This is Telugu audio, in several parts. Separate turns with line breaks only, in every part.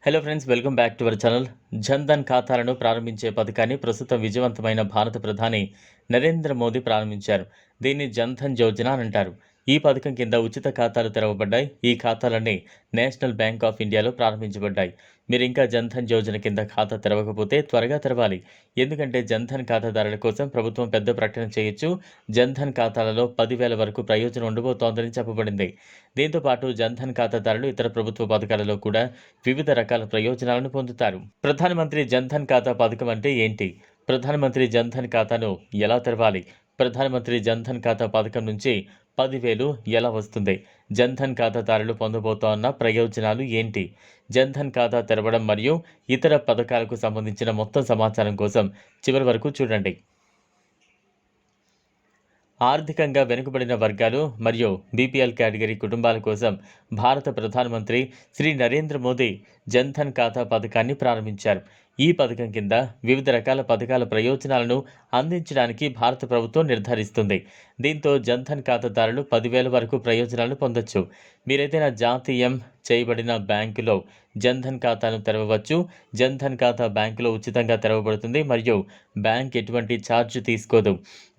Hello friends, welcome back to our channel. Jan Dhan ఖాతాలను ప్రారంభించే పథకాన్ని ప్రస్తుతం విజయవంతమైన భారత ప్రధాని నరేంద్ర మోదీ ప్రారంభించారు. దీన్ని జన్ధన్ యోజన అని అంటారు. ఈ పథకం కింద ఉచిత ఖాతాలు తెరవబడ్డాయి. ఈ ఖాతాలన్నీ నేషనల్ బ్యాంక్ ఆఫ్ ఇండియాలో ప్రారంభించబడ్డాయి. మీరు ఇంకా జన్ధన్ యోజన కింద ఖాతా తెరవకపోతే త్వరగా తెరవాలి. ఎందుకంటే జన్ధన్ ఖాతాదారుల కోసం ప్రభుత్వం పెద్ద ప్రకటన చేయొచ్చు. జన్ధన్ ఖాతాలలో 10,000 వరకు ప్రయోజనం ఉండబోతోందని చెప్పబడింది. దీంతో పాటు జన్ధన్ ఖాతాదారులు ఇతర ప్రభుత్వ పథకాలలో కూడా వివిధ రకాల ప్రయోజనాలను పొందుతారు. ప్రధానమంత్రి జన్ధన్ ఖాతా పథకం అంటే ఏంటి? ప్రధానమంత్రి జన్ధన్ ఖాతాను ఎలా తెరవాలి? ప్రధానమంత్రి జన్ధన్ ఖాతా పథకం నుంచి 10,000 ఎలా వస్తుంది? జన్ధన్ ఖాతాదారులు పొందబోతోన్న ప్రయోజనాలు ఏంటి? జన్ధన్ ఖాతా తెరవడం మరియు ఇతర పథకాలకు సంబంధించిన మొత్తం సమాచారం కోసం చివరి వరకు చూడండి. ఆర్థికంగా వెనుకబడిన వర్గాలు మరియు బీపీఎల్ కేటగిరీ కుటుంబాల కోసం భారత ప్రధానమంత్రి శ్రీ నరేంద్ర మోదీ జన్ధన్ ఖాతా పథకాన్ని ప్రారంభించారు. ఈ పథకం కింద వివిధ రకాల పథకాల ప్రయోజనాలను అందించడానికి భారత ప్రభుత్వం నిర్ధారిస్తుంది. దీంతో జన్ధన్ ఖాతాదారులు 10,000 వరకు ప్రయోజనాలను పొందొచ్చు. మీరేదైనా జాతీయం చేయబడిన బ్యాంకులో జన్ధన్ ఖాతాను తెరవవచ్చు. జన్ధన్ ఖాతా బ్యాంకులో ఉచితంగా తెరవబడుతుంది మరియు బ్యాంక్ ఎటువంటి ఛార్జ్ తీసుకోదు.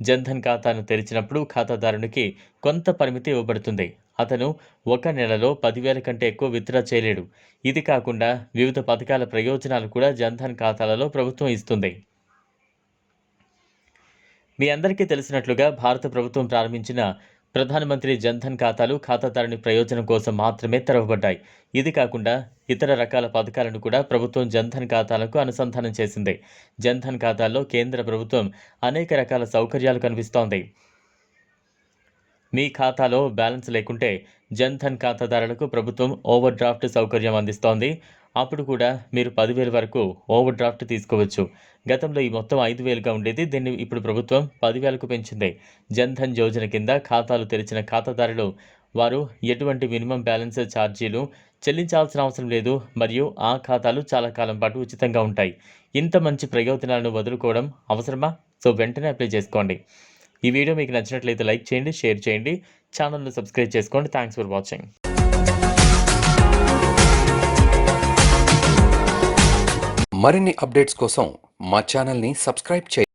జన్ధన్ ఖాతాను తెరిచినప్పుడు ఖాతాదారునికి కొంత పరిమితి ఇవ్వబడుతుంది. అతను ఒక నెలలో 10,000 కంటే ఎక్కువ విత్డ్రా చేయలేడు. ఇది కాకుండా వివిధ పథకాల ప్రయోజనాలు కూడా జన్ధన్ ఖాతాలలో ప్రభుత్వం ఇస్తుంది. మీ అందరికీ తెలిసినట్లుగా భారత ప్రభుత్వం ప్రారంభించిన ప్రధానమంత్రి జన్ధన్ ఖాతాలు ఖాతాదారుని ప్రయోజనం కోసం మాత్రమే తెరవబడ్డాయి. ఇది కాకుండా ఇతర రకాల పథకాలను కూడా ప్రభుత్వం జన్ధన్ ఖాతాలకు అనుసంధానం చేసింది. జన్ధన్ ఖాతాల్లో కేంద్ర ప్రభుత్వం అనేక రకాల సౌకర్యాలు కనిపిస్తోంది. మీ ఖాతాలో బ్యాలెన్స్ లేకుంటే జన్ధన్ ఖాతాదారులకు ప్రభుత్వం ఓవర్ డ్రాఫ్ట్ సౌకర్యం అందిస్తోంది. అప్పుడు కూడా మీరు 10,000 వరకు ఓవర్ డ్రాఫ్ట్ తీసుకోవచ్చు. గతంలో ఈ మొత్తం 5,000గా ఉండేది. దీన్ని ఇప్పుడు ప్రభుత్వం 10,000కు పెంచింది. జన్ధన్ యోజన కింద ఖాతాలు తెరిచిన ఖాతాదారులు వారు ఎటువంటి మినిమం బ్యాలెన్స్ ఛార్జీలు చెల్లించాల్సిన అవసరం లేదు మరియు ఆ ఖాతాలు చాలా కాలం పాటు ఉచితంగా ఉంటాయి. ఇంత మంచి ప్రయోజనాలను వదులుకోవడం అవసరమా? సో వెంటనే అప్లై చేసుకోండి. ఈ వీడియో మీకు నచ్చినట్లయితే లైక్ చేయండి, షేర్ చేయండి, ఛానల్ను సబ్స్క్రైబ్ చేసుకోండి. Thanks for watching.
మరిన్ని అప్డేట్స్ కోసం మా ఛానల్ని సబ్స్క్రైబ్ చేయండి.